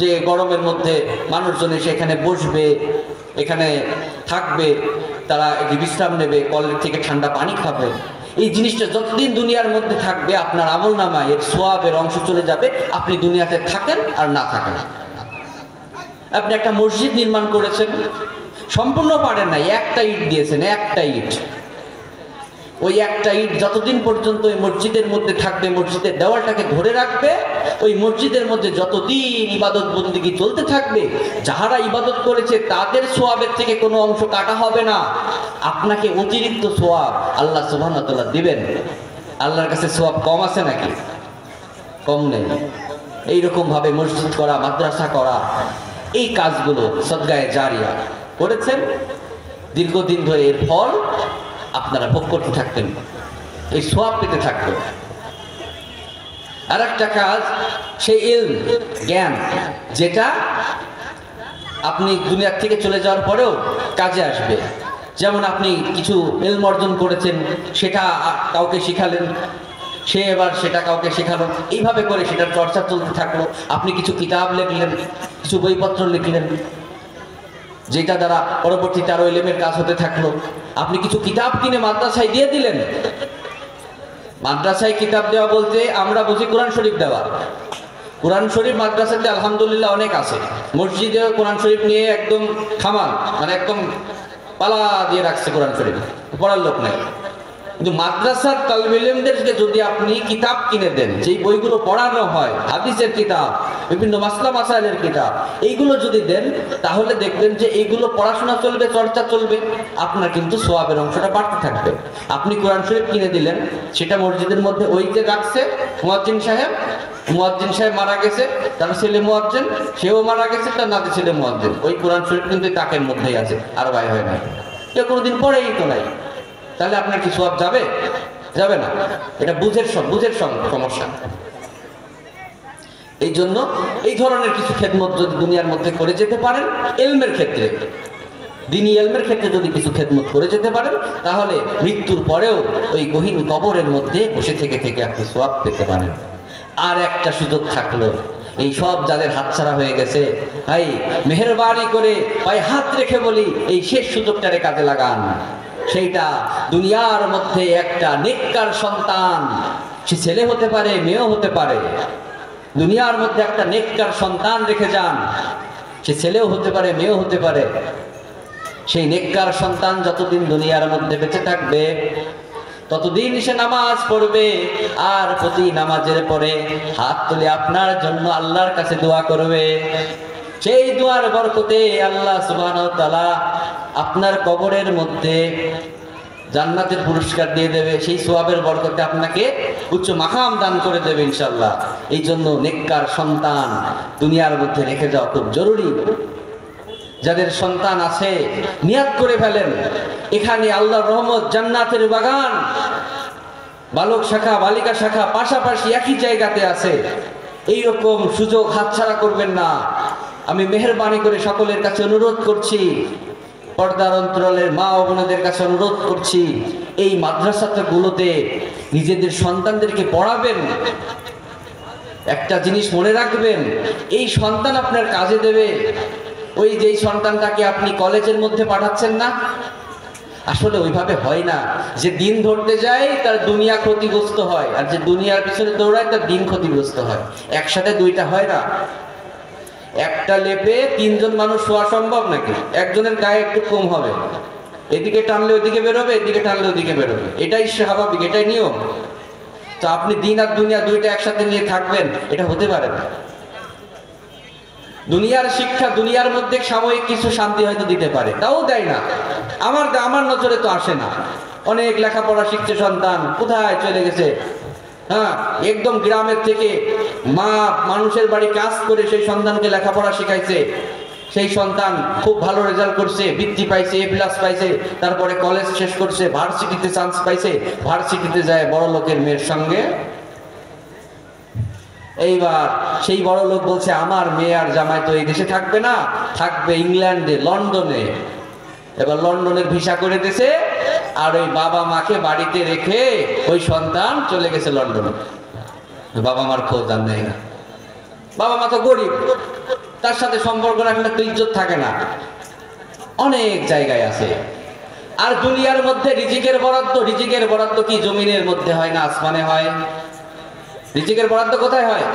যে গরমের মধ্যে মানুষজন এসে এখানে বসবে, এখানে থাকবে, তারা একটু বিশ্রাম নেবে, কলের থেকে ঠান্ডা পানি খাবে। এই জিনিসটা যতদিন দুনিয়ার মধ্যে থাকবে, আপনার আমলনামায় এর সোয়াবের অংশ চলে যাবে, আপনি দুনিয়াতে থাকেন আর না থাকেন। আপনি একটা মসজিদ নির্মাণ করেছেন, সম্পূর্ণ পারেন নাই, একটা ইট দিয়েছেন, একটা ইট। ওই একটা ইট যতদিন পর্যন্ত ওই মসজিদের মধ্যে থাকবে, মসজিদের দেওয়ালটাকে ধরে রাখবে, ওই মসজিদের মধ্যে যতদিন ইবাদত বন্দেগী চলতে থাকবে, যারা ইবাদত করেছে তাদের সোয়াবের থেকে কোনো অংশ কাটা হবে না। আপনাকে অতিরিক্ত সোয়াব আল্লাহ সুবহানাহু ওয়া তাআলা দিবেন। আল্লাহর কাছে সোয়াব কম আছে নাকি? কম নেই। এইরকম ভাবে মসজিদ করা, মাদ্রাসা করা, এই কাজগুলো সদগায়ে জারিয়া করেছেন, দীর্ঘদিন ধরে এর ফল আপনারা ভোগ করতে থাকতেন, এই সোয়াব পেতে থাকতেন। আর একটা কাজ, সেই ইলম, জ্ঞান, যেটা আপনি দুনিয়ার থেকে চলে যাওয়ার পরেও কাজে আসবে। যেমন আপনি কিছু ইলম অর্জন করেছেন, সেটা কাউকে শিখালেন, সে এবার সেটা কাউকে শেখালো, এইভাবে করে সেটার চর্চা চলতে থাকলো। আপনি কিছু কিতাব লিখলেন, কিছু বইপত্র লিখলেন, যেটা দ্বারা পরবর্তীতে আরো ইলমের কাজ হতে থাকলো। আপনি কিছু কিতাব কিনে মাদ্রাসায় দিয়ে দিলেন। মাদ্রাসায় কিতাব দেওয়া বলতে আমরা বুঝি কোরআন শরীফ দেওয়া। কোরআন শরীফ মাদ্রাসাতে আলহামদুলিল্লাহ অনেক আছে। মসজিদে কোরআন শরীফ নিয়ে একদম খামাল, মানে একদম পালা দিয়ে রাখছে কোরআন শরীফ, পড়ার লোক নাই। কিন্তু মাদ্রাসার তালিবে ইলমদেরকে যদি আপনি কিতাব কিনে দেন, যেই বইগুলো পড়ানো হয়, হাদিসের কিতাব, বিভিন্ন মাসলা মাসাইলের কিতাব, এইগুলো যদি দেন, তাহলে দেখবেন যে এইগুলো পড়াশোনা চলবে, চর্চা চলবে, আপনার কিন্তু সোয়াবের অংশটা বাড়তে থাকবে। আপনি কোরআন শরীফ কিনে দিলেন, সেটা মসজিদের মধ্যে ওই যে রাখছে মুয়াজ্জিন সাহেব, মুয়াজ্জিন সাহেব মারা গেছে, তার ছেলে মুয়াজ্জিন, সেও মারা গেছে, তার নাতি ছেলে মুয়াজ্জিন। ওই কোরআন শরীফ কিন্তু তাকের মধ্যেই আছে, আর বাইরে হয় না, কেউ কোনোদিন পড়েই তো নাই। তাহলে আপনার কি সওয়াব যাবে? যাবে না। এটা বুঝের সমস্যা। এই জন্য এই ধরনের কিছু খেদমত যদি দুনিয়ার মধ্যে করে যেতে পারেন, ইলমের ক্ষেত্রে, দ্বীনি ইলমের ক্ষেত্রে যদি কিছু খেদমত করে যেতে পারেন, তাহলে মৃত্যুর পরেও ওই গহীন কবরের মধ্যে বসে থেকে আপনি সওয়াব পেতে পারেন। আর একটা সুযোগ থাকলো, এই সব যাদের হাতছাড়া হয়ে গেছে, ভাই মেহেরবানি করে ভাই হাত রেখে বলি, এই শেষ সুযোগটারে কাজে লাগান। সেইটা দুনিয়ার মধ্যে একটা নেককার সন্তান, সে ছেলে হতে পারে, মেয়েও হতে পারে, দুনিয়ার মধ্যে একটা নেককার সন্তান রেখে যান। সে ছেলেও হতে পারে, মেয়েও হতে পারে। সেই নেককার সন্তান যতদিন দুনিয়ার মধ্যে বেঁচে থাকবে, ততদিন সে নামাজ পড়বে, আর প্রতি নামাজের পরে হাত তুলে আপনার জন্য আল্লাহর কাছে দোয়া করবে। সেই দোয়ার বরকতে আল্লাহ সুবহানাহু ওয়া তাআলা আপনার কবরের মধ্যে জান্নাতের পুরস্কার দিয়ে দেবে। সেই সওয়াবের বরকতে আপনাকে উচ্চ মাকাম দান করে দেবে ইনশাআল্লাহ। এই জন্য নেককার সন্তান দুনিয়ার মধ্যে রেখে যাওয়া খুব জরুরি। যাদের সন্তান আছে, নিয়াত করে ফেলেন, এখানে আল্লাহর রহমত, জান্নাতের বাগান, বালক শাখা বালিকা শাখা পাশাপাশি একই জায়গাতে আছে। এইরকম সুযোগ হাতছাড়া করবেন না। আমি মেহেরবানি করে সকলের কাছে অনুরোধ করছি, পর্দার অন্তরালের মা ও বোনদের কাছে অনুরোধ করছি, এই মাদ্রাসাগুলোতে নিজেদের সন্তানদেরকে পড়াবেন। একটা জিনিস মনে রাখবেন, এই সন্তান আপনার কাজে দেবে। ওই যেই সন্তানটাকে আপনি কলেজের মধ্যে পাঠাচ্ছেন না, আসলে ওইভাবে হয় না। যে দিন ধরতে যায় তার দুনিয়া ক্ষতিগ্রস্ত হয়, আর যে দুনিয়ার পিছনে দৌড়ায় তার দিন ক্ষতিগ্রস্ত হয়। একসাথে দুইটা হয় না। একটা লেপে তিনজন মানুষ শোয়া সম্ভব নাকি? একজনের গায়ে একটু কম হবে, এদিকে টানলে ওইদিকে বেরোবে, এদিকে টানলে ওইদিকে বেরোবে, এটাই স্বাভাবিক, এটাই নিয়ম। তো আপনি দিন আর দুনিয়া দুইটা একসাথে নিয়ে থাকবেন, এটা হতে পারে না। দুনিয়ার শিক্ষা দুনিয়ার মধ্যে সাময়িক কিছু শান্তি হয়তো দিতে পারে, তাও দেয় না। আমার নজরে তো আসে না। অনেক লেখাপড়া শিখছে সন্তান, কোথায় চলে গেছে। হ্যাঁ, একদম গ্রামের থেকে মা মানুষের বাড়ি কাজ করে সেই সন্তানকে লেখাপড়া শিখাইছে। সেই সন্তান খুব ভালো রেজাল্ট করছে, বৃত্তি পাইছে, A+ পাইছে, তারপরে কলেজ শেষ করছে, ভার্সিটিতে চান্স পাইছে, ভার্সিটিতে যায় বড় লোকের মেয়ের সঙ্গে। এইবার সেই বড় লোক বলছে, আমার মেয়ে আর জামাই তো এই দেশে থাকবে না, থাকবে ইংল্যান্ডে, লন্ডনে। এবার লন্ডনের ভিসা করে দিয়েছে, আর ওই বাবা মাকে বাড়িতে রেখে ওই সন্তান চলে গেছে লন্ডনে। বাবা মার খোঁজ আর নেই না। বাবা মা তো গরিব, তার সাথে সম্পর্ক রাখলে তো ইজ্জত থাকে না। অনেক জায়গায় আছে। আর দুনিয়ার মধ্যে রিজিকের বরাদ্দ কি জমিনের মধ্যে হয় না আসমানে হয়? রিজিকের বরাদ্দ কোথায় হয়?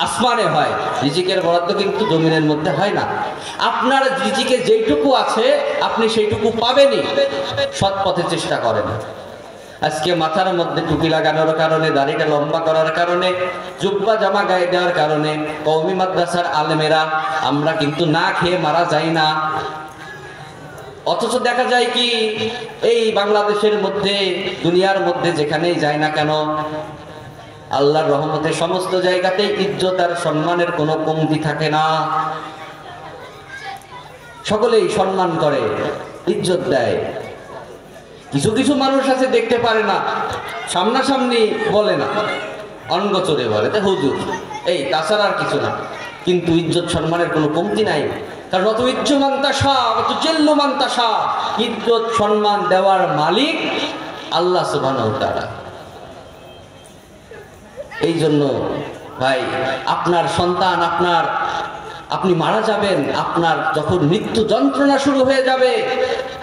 আসমানে হয়। রিজিকের বরাদ্দ কিন্তু জমিনের মধ্যে হয় না। আপনার রিজিকে যেইটুকু আছে আপনি সেইটুকু পাবেনই। সৎ পথে চেষ্টা করেন। আজকে মাথার মধ্যে টুপি লাগানোর কারণে, দাড়িটা লম্বা করার কারণে, জুব্বা জামা গায়ে দেওয়ার কারণে কওমি মাদ্রাসার আলেমেরা আমরা কিন্তু না খেয়ে মারা যাই না। অথচ দেখা যায় কি, এই বাংলাদেশের মধ্যে, দুনিয়ার মধ্যে যেখানেই যায় না কেন, আল্লাহর রহমতে সমস্ত জায়গাতেই ইজ্জত আর সম্মানের কোনো কমতি থাকে না। সকলেই সম্মান করে, ইজ্জত দেয়। কিছু কিছু মানুষ আছে দেখতে পারে না, সামনাসামনি বলে না, অনগোচরে বলে তা হুজুর, এই তাছাড়া আর কিছু না। কিন্তু ইজ্জত সম্মানের কোনো কমতি নাই। কারণ অত ইজ্জমান্তাসা, অত জেল্লুমান্তাসা, ইজ্জত সম্মান দেওয়ার মালিক আল্লাহ সুবহানাহু ওয়া তাআলা। এই জন্য ভাই, আপনার সন্তান, আপনি মারা যাবেন, আপনার যখন মৃত্যু যন্ত্রণা শুরু হয়ে যাবে,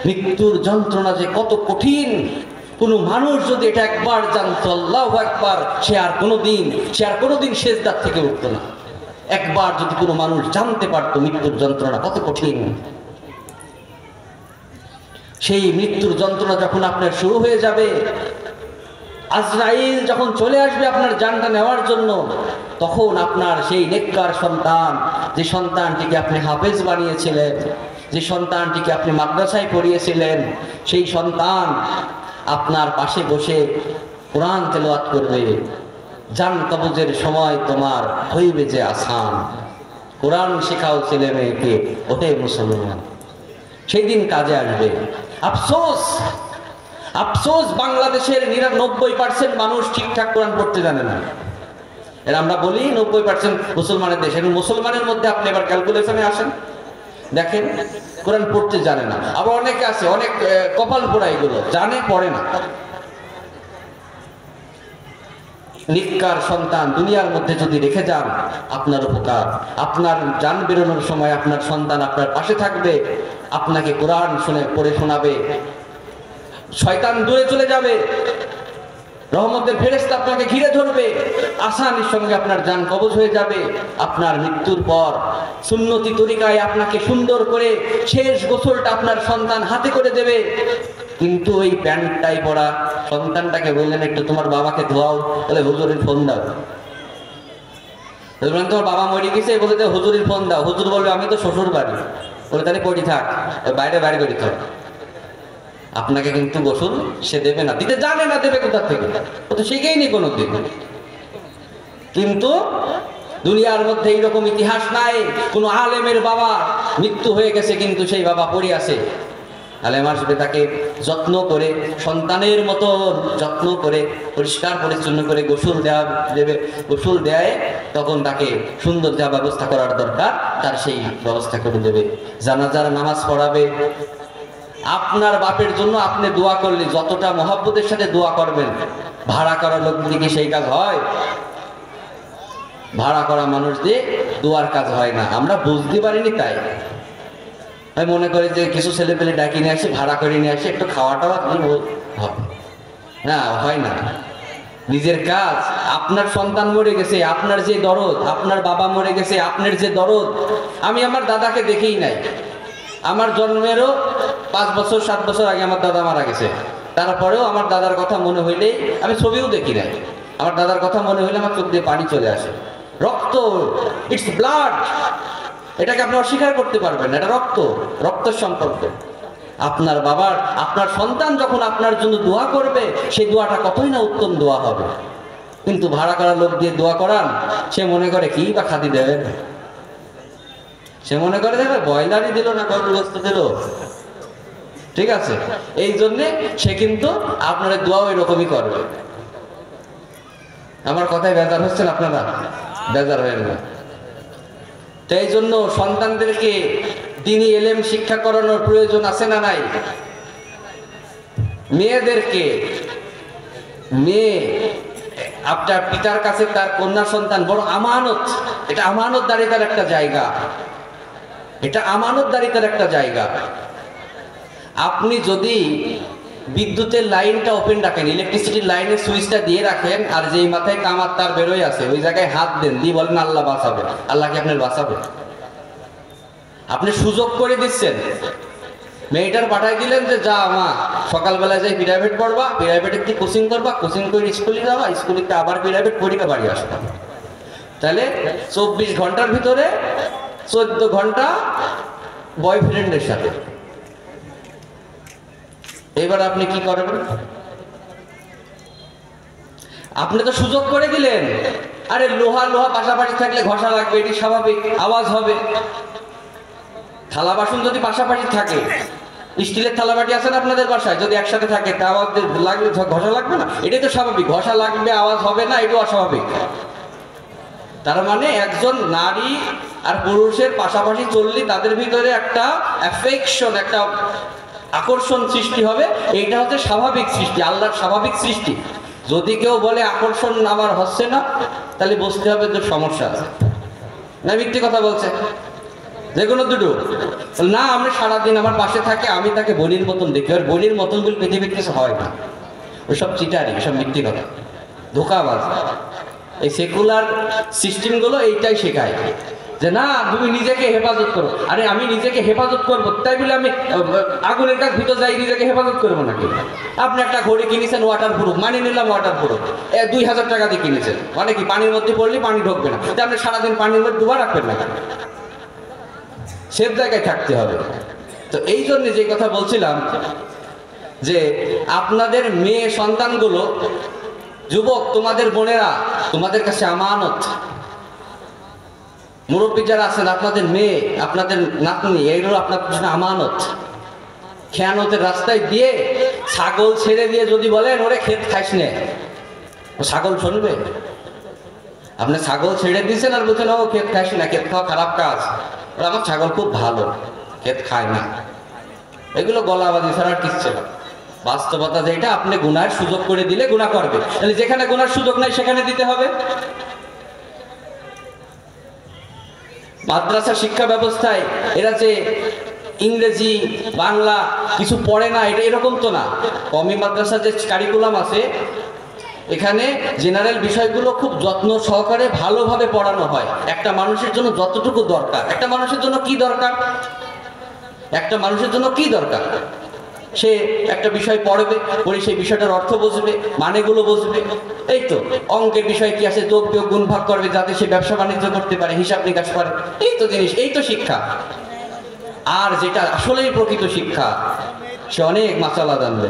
মৃত্যুর যন্ত্রণা যে কত কঠিন, কোনো মানুষ যদি এটা একবার জানতো, আল্লাহু আকবার, সে আর কোনোদিন সেজদার থেকে উঠতো না। একবার যদি কোনো মানুষ জানতে পারতো মৃত্যুর যন্ত্রণা কত কঠিন, সেই মৃত্যুর যন্ত্রণা যখন আপনার শুরু হয়ে যাবে, আজরাইল যখন চলে আসবে আপনার জানটা নেওয়ার জন্য, তখন আপনার সেই নেককার সন্তান, যে সন্তানটিকে আপনি হাফেজ বানিয়েছিলেন, যে সন্তানটিকে আপনি মাদ্রাসায় পড়িয়েছিলেন, সেই সন্তান আপনার পাশে বসে কোরআন তেলাওয়াত করবে। জান কবজের সময় তোমার হইবে যে আসান, কোরআন শেখাও ছেলে মেয়েকে, ওহে মুসলমান। সেই দিন কাজে আসবে। আফসোস, বাংলাদেশের 99% মানুষ ঠিকঠাক কোরআন পড়তে জানে না। এর আমরা বলি 90% মুসলমানের দেশ, এবং মুসলমানের মধ্যে আপনি এবার ক্যালকুলেশনে আসেন, দেখেন কোরআন পড়তে জানে না। আবার অনেকে আছে, অনেক কপাল পোড়া, এগুলো জানে, পড়ে না। নিকার সন্তান দুনিয়ার মধ্যে যদি রেখে যান, আপনার উপকার। আপনার জান বেরোনোর সময় আপনার সন্তান আপনার পাশে থাকবে, আপনাকে কোরআন পড়ে শোনাবে, শয়তান দূরে চলে যাবে, রহমতের ফেরেশতা আপনাকে ঘিরে ধরবে, আসানির সঙ্গে আপনার জান কবজ হয়ে যাবে। আপনার মৃত্যুর পর সুন্নতি তরিকায় আপনাকে সুন্দর করে শেষ গোসলটা আপনার সন্তান হাতে করে দেবে। কিন্তু ওই প্যান্টটাই পরা সন্তানটাকে বললেন, একটু তোমার বাবাকে ধোয়াও, তাহলে হুজুরের ফোন দাও। বলবেন তোমার বাবা মরে গেছে, বলে যে হুজুরের ফোন দাও। হুজুর বলবে আমি তো শ্বশুর বাড়ি, বলে তাহলে পড়ি থাক, বাইরে করি থাক। আপনাকে কিন্তু গোসল সে দেবে না, দিতে জানে না, দেবে কোথা থেকে, ও তো শিখেইনি কোনোদিন। কিন্তু দুনিয়ার মধ্যে এইরকম ইতিহাস নাই, কোন আলেমের বাবা মৃত্যু হয়ে গেছে কিন্তু সেই বাবা পড়ে আছে। আলেম আসবে, তাকে যত্ন করে, সন্তানের মতো যত্ন করে, পরিষ্কার পরিচ্ছন্ন করে গোসল দেবে। গোসল দেয়, তখন তাকে সুন্দর যা ব্যবস্থা করার দরকার তার সেই ব্যবস্থা করে দেবে। জানাজার নামাজ পড়াবে। আপনার বাপের জন্য আপনি দোয়া করলে যতটা মহব্বতের সাথে দোয়া করবেন, ভাড়া করা লোক দিকে সেই কাজ হয়? ভাড়া করা মানুষ দিয়ে দোয়ার কাজ হয় না। আমরা বুঝতে পারিনি, তাই আমি মনে করি যে কিছু ছেলে পেলে ডাকি নিয়ে আসি, ভাড়া করে নিয়ে আসি, একটু খাওয়া টাওয়া হবে না, হয় না। নিজের কাজ, আপনার সন্তান মরে গেছে, আপনার যে দরদ, আপনার বাবা মরে গেছে, আপনার যে দরদ। আমি আমার দাদাকে দেখেই নাই, আমার জন্মেরও 5 বছর 7 বছর আগে আমার দাদা মারা গেছে। তারপরেও আমার দাদার কথা মনে হইলেই, আমি ছবিও দেখি নাই, আমার দাদার কথা মনে হইলে আমার চোখ দিয়ে পানি চলে আসে। রক্ত, ইটস ব্লাড, এটাকে আপনি অস্বীকার করতে পারবেন না, এটা রক্তের সম্পর্ক। আপনার বাবার, আপনার সন্তান যখন আপনার জন্য দোয়া করবে, সেই দোয়াটা কতই না উত্তম দোয়া হবে। কিন্তু ভাড়া করা লোক দিয়ে দোয়া করান, সে মনে করে কি বা খাতি দেবেন, সে মনে করে দেবে ব্রয়লারই দিল না গরুর গোশত দিল, ঠিক আছে। এই জন্যে সে কিন্তু আপনার দোয়াও এরকমই করবে। আমার কথায় বেজার হচ্ছেন আপনারা? বেজার হয়ে না। তো এই জন্য সন্তানদেরকে দ্বীনি ইলম শিক্ষা করানোর প্রয়োজন আছে না নাই? মেয়েদেরকে, মেয়ে আপনার পিতার কাছে তার কন্যা সন্তান বড় আমানত। এটা আমানতদারিতার একটা জায়গা, এটা আমানতদারিতার একটা জায়গা। আপনি যদি বিদ্যুতের লাইনটা ওপেন রাখেন, ইলেকট্রিসিটির লাইনের সুইচটা দিয়ে রাখেন, আর যেই মাথায় কামার তার বেরোয় আছে ওই জায়গায় হাত দেন, দিয়ে বলেন আল্লাহ বাঁচাবে, আল্লাহ কি আপনার বাঁচাবে? আপনি সুযোগ করে দিচ্ছেন। মেয়েটার পাঠাই দিলেন যে যা মা সকালবেলা যাই প্রাইভেট পড়বা, প্রাইভেটের কি কোচিং করবা, কোচিং করে স্কুলে যাবা, স্কুলে আবার প্রাইভেট পড়িকা বাড়ি আসবা। তাহলে 24 ঘন্টার ভিতরে 14 ঘন্টা বয়ফ্রেন্ডের সাথে। এবার আপনি কি করবেন? আপনি তো সুযোগ করে দিলেন। আরে লোহা পাশাপাশি থাকলে ঘষা লাগবে, এটি স্বাভাবিক, আওয়াজ হবে। থালা বাসন যদি পাশাপাশি থাকে, স্টিলের থালা বাটি আছে না আপনাদের বাসায়, যদি একসাথে থাকে তা আওয়াজ লাগবে, ঘষা লাগবে না? এটাই তো স্বাভাবিক। ঘষা লাগবে, আওয়াজ হবে না, এটাও অস্বাভাবিক। তার মানে একজন নারী আর পুরুষের পাশাপাশি চললে তাদের ভিতরে একটা অ্যাফেকশন, একটা আকর্ষণ সৃষ্টি হবে। এইটা হচ্ছে স্বাভাবিক সৃষ্টি, আল্লাহর স্বাভাবিক সৃষ্টি। যদি কেউ বলে আকর্ষণ আমার হচ্ছে না, তাহলে বুঝতে হবে তো সমস্যা আছে, না মিথ্যে কথা বলছে, যে কোনো দুটো না। আমরা সারাদিন আমার পাশে থাকে, আমি তাকে বলির মতন দেখি, আর বলির মতন বলে পৃথিবীর কিছু হয় না, ওইসব চিটারি, ওইসব মিথ্যে কথা, ধোঁকাবাজ। এই সেকুলার সিস্টেমগুলো এইটাই শেখায় যে না তুমি নিজেকে হেফাজত করো। আরে আমি নিজেকে হেফাজত করবো তাই বলে আমি আগুনের কাছে ভিতর যাই নিজেকে হেফাজত করবো নাকি? আপনি একটা ঘড়ি কিনেছেন ওয়াটার প্রুফ, মানি নিলাম ওয়াটার প্রুফ, 2000 টাকা দিয়ে কিনেছেন, মানে কি পানির মধ্যে পড়লে পানি ঢুকবে না, আপনি সারাদিন পানির মধ্যে ডুবা রাখবেন না, সেফ জায়গায় থাকতে হবে। তো এই জন্য যে কথা বলছিলাম যে আপনাদের মেয়ে সন্তানগুলো, যুবক তোমাদের বোনেরা, তোমাদের কাছে আমানত। মুরব্বী যারা আছেন, আপনাদের মেয়ে, আপনাদের নাতনি, এইগুলো আপনার কাছে আমানত। খেয়ানতের রাস্তায় দিয়ে ছাগল ছেড়ে দিয়ে যদি বলেন ওরে ক্ষেত খাইস নে, ছাগল শুনবে? আপনি ছাগল ছেড়ে দিয়েছেন আর বলছেন ও ক্ষেত খাইস না, ক্ষেত খাওয়া খারাপ কাজ, আমার ছাগল খুব ভালো, ক্ষেত খায় না। এগুলো গলাবাজি ছাড়া আর কিচ্ছু না। বাস্তবতা যেটা, আপনি গুনার সুযোগ করে দিলে গুনাহ করবে, তাহলে যেখানে গুনার সুযোগ নাই সেখানে দিতে হবে। মাদ্রাসা শিক্ষা ব্যবস্থায় এরা যে ইংরেজি বাংলা কিছু পড়ে না, এটা এরকম তো না। কওমি মাদ্রাসার যে কারিকুলাম আছে, এখানে জেনারেল বিষয়গুলো খুব যত্ন সহকারে ভালোভাবে পড়ানো হয়। একটা মানুষের জন্য যতটুকু দরকার, একটা মানুষের জন্য কি দরকার, একটা মানুষের জন্য কি দরকার, সে একটা বিষয় পড়বে, পড়ে সেই বিষয়টার অর্থ বুঝবে, মানেগুলো বুঝবে। এই তো অঙ্কের বিষয় কি আছে, যোগ বিয়োগ গুণ ভাগ করবে, যাতে সে ব্যবসা বাণিজ্য করতে পারে, হিসাব নিকাশ পারে। এই তো জিনিস, এই তো শিক্ষা। আর যেটা আসলেই প্রকৃত শিক্ষা, সে অনেক মাসালা জানবে,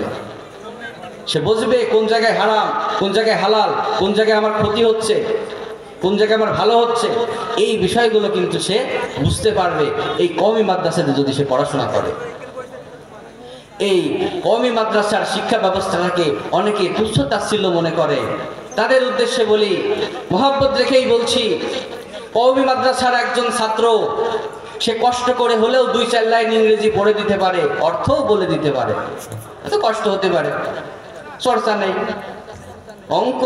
সে বুঝবে কোন জায়গায় হারাম, কোন জায়গায় হালাল, কোন জায়গায় আমার ক্ষতি হচ্ছে, কোন জায়গায় আমার ভালো হচ্ছে। এই বিষয়গুলো কিন্তু সে বুঝতে পারবে এই কওমি মাদ্রাসাতে যদি সে পড়াশোনা করে। এই কওমি মাদ্রাসার শিক্ষা ব্যবস্থাটাকে অনেকে তুচ্ছ তাচ্ছিল্য মনে করে। তাদের উদ্দেশ্যে বলি, মহব্বত রেখেই বলছি, কওমি মাদ্রাসার একজন ছাত্র সে কষ্ট করে হলেও 2-4 লাইন ইংরেজি পড়ে দিতে পারে, অর্থও বলে দিতে পারে। এত কষ্ট হতে পারে, চর্চা নেই। অঙ্ক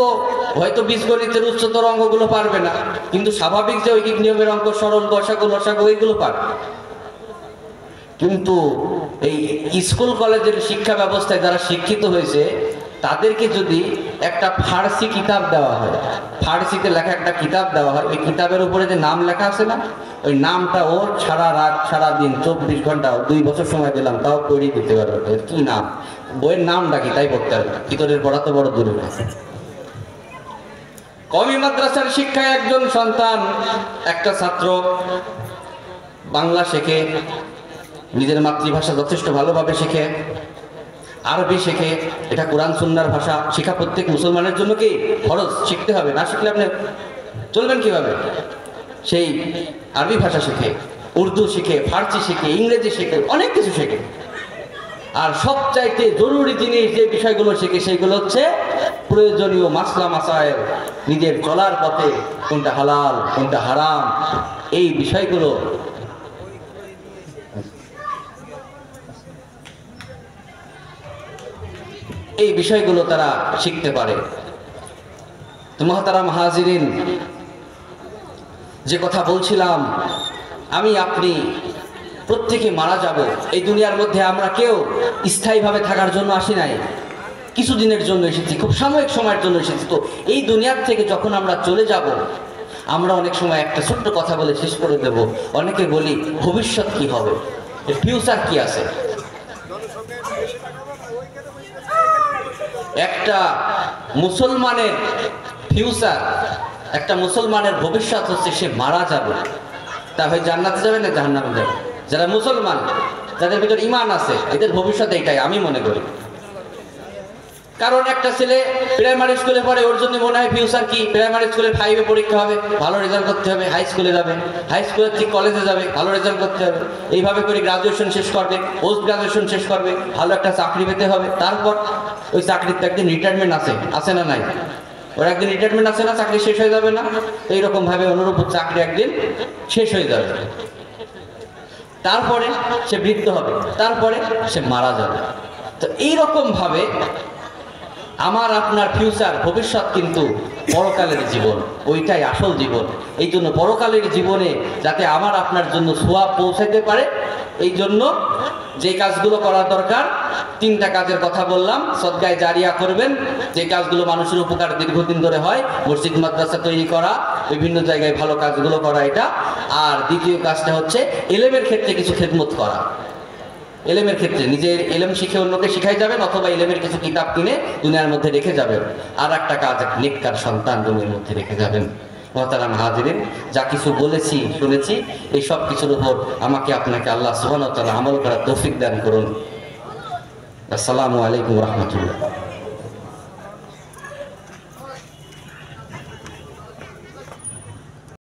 হয়তো বীজগণিতের উচ্চতর অঙ্কগুলো পারবে না, কিন্তু স্বাভাবিক যে ঐকিক নিয়মের অঙ্ক, সরল, গসাগু, লসাগু, এইগুলো পারবে। কিন্তু এই স্কুল কলেজের শিক্ষা ব্যবস্থায় যারা শিক্ষিত হয়েছে, তাদেরকে যদি একটা ফার্সি কিতাব দেওয়া হয়, ফার্সিতে লেখা একটা কিতাব দেওয়া হয়, ওই কিতাবের উপরে যে নাম লেখা আছে না, ওই নামটা ও সারা রাত সারা দিন 24 ঘন্টা 2 বছর সময় দিলাম তাও পড়িয়ে দিতে পারবে। কি নাম, বইয়ের নামটা কি তাই পড়তে হবে, ভিতরের পড়া তো বড় দূরে। কওমি মাদ্রাসার শিক্ষায় একজন সন্তান, একটা ছাত্র বাংলা শেখে, নিজের মাতৃভাষা যথেষ্ট ভালোভাবে শেখে, আরবি শেখে, এটা কোরআন সুন্নাহর ভাষা। শিক্ষা প্রত্যেক মুসলমানের জন্য কি ফরজ, শিখতে হবে, না শিখলে আপনি চলবেন কিভাবে? সেই আরবি ভাষা শেখে, উর্দু শিখে, ফার্সি শিখে, ইংরেজি শিখে, অনেক কিছু শেখে। আর সবচাইতে জরুরি জিনিস যে বিষয়গুলো শেখে সেগুলো হচ্ছে প্রয়োজনীয় মাসলা মাসায়েল, নিজের চলার পথে কোনটা হালাল কোনটা হারাম, এই বিষয়গুলো তারা শিখতে পারে। তো মুহতারাম হাজিরিন, যে কথা বলছিলাম, আমি আপনি প্রত্যেকে মারা যাব। এই দুনিয়ার মধ্যে আমরা কেউ স্থায়ীভাবে থাকার জন্য আসি নাই, কিছুদিনের জন্য এসেছি, খুব সাময়িক সময়ের জন্য এসেছি। তো এই দুনিয়ার থেকে যখন আমরা চলে যাব, আমরা অনেক সময় একটা ছোট্ট কথা বলে শেষ করে দেব। অনেকে বলি ভবিষ্যৎ কি হবে, ফিউচার কি আছে। একটা মুসলমানের ফিউচার, একটা মুসলমানের ভবিষ্যৎ হচ্ছে সে মারা যাবে, তা হয় জান্নাতে যাবে না জাহান্নামে যাবে। যারা মুসলমান, যাদের ভিতর ঈমান আছে, এদের ভবিষ্যৎ এইটাই আমি মনে করি। কারণ একটা ছেলে প্রাইমারি স্কুলে পড়ে, ওর জন্য মনে হয় ফিউচার কি, প্রাইমারি স্কুলে 5-এ পরীক্ষা হবে, ভালো রেজাল্ট করতে হবে, হাই স্কুলে যাবে, হাই স্কুলের ঠিক কলেজে যাবে, ভালো রেজাল্ট করতে হবে, এইভাবে করে গ্রাজুয়েশন শেষ করবে, পোস্ট গ্রাজুয়েশন শেষ করবে, ভালো একটা চাকরি পেতে হবে। তারপর ওই চাকরির তো একদিন রিটায়ারমেন্ট আছে না নাই, ওর একদিন রিটায়ারমেন্ট আছে না, চাকরি শেষ হয়ে যাবে না? এইরকম ভাবে অনুরূপ চাকরি একদিন শেষ হয়ে যাবে, তারপরে সে বৃদ্ধ হবে, তারপরে সে মারা যাবে। তো এইরকম ভাবে আমার আপনার ফিউচার ভবিষ্যৎ কিন্তু পরকালের জীবন, ওইটাই আসল জীবন। এই জন্য পরকালের জীবনে যাতে আমার আপনার জন্য সোয়াব পৌঁছাতে পারে, এই জন্য যে কাজগুলো করার দরকার, 3টা কাজের কথা বললাম। সদকায়ে জারিয়া করবেন, যে কাজগুলো মানুষের উপকার দীর্ঘদিন ধরে হয়, মসজিদ মাদ্রাসা তৈরি করা, বিভিন্ন জায়গায় ভালো কাজগুলো করা, এটা। আর দ্বিতীয় কাজটা হচ্ছে ইলমের ক্ষেত্রে কিছু খেদমত করা। ইলমের ক্ষেত্রে নিজের ইলম শিখে অন্যকে শিখাই যাবেন, অথবা ইলমের কিছু কিতাব কিনে দুনিয়ার মধ্যে রেখে যাবেন। আর একটা কাজ, নেককার সন্তান দুনিয়ার মধ্যে রেখে যাবেন। মোহতারাম হাজিরিন, যা কিছু বলেছি শুনেছি, এই সব কিছুর উপর আমাকে আপনাকে আল্লাহ সুবহানাহু ওয়া তাআলা আমল করার তৌফিক দান করুন। আসসালামু আলাইকুম ওয়া রাহমাতুল্লাহ।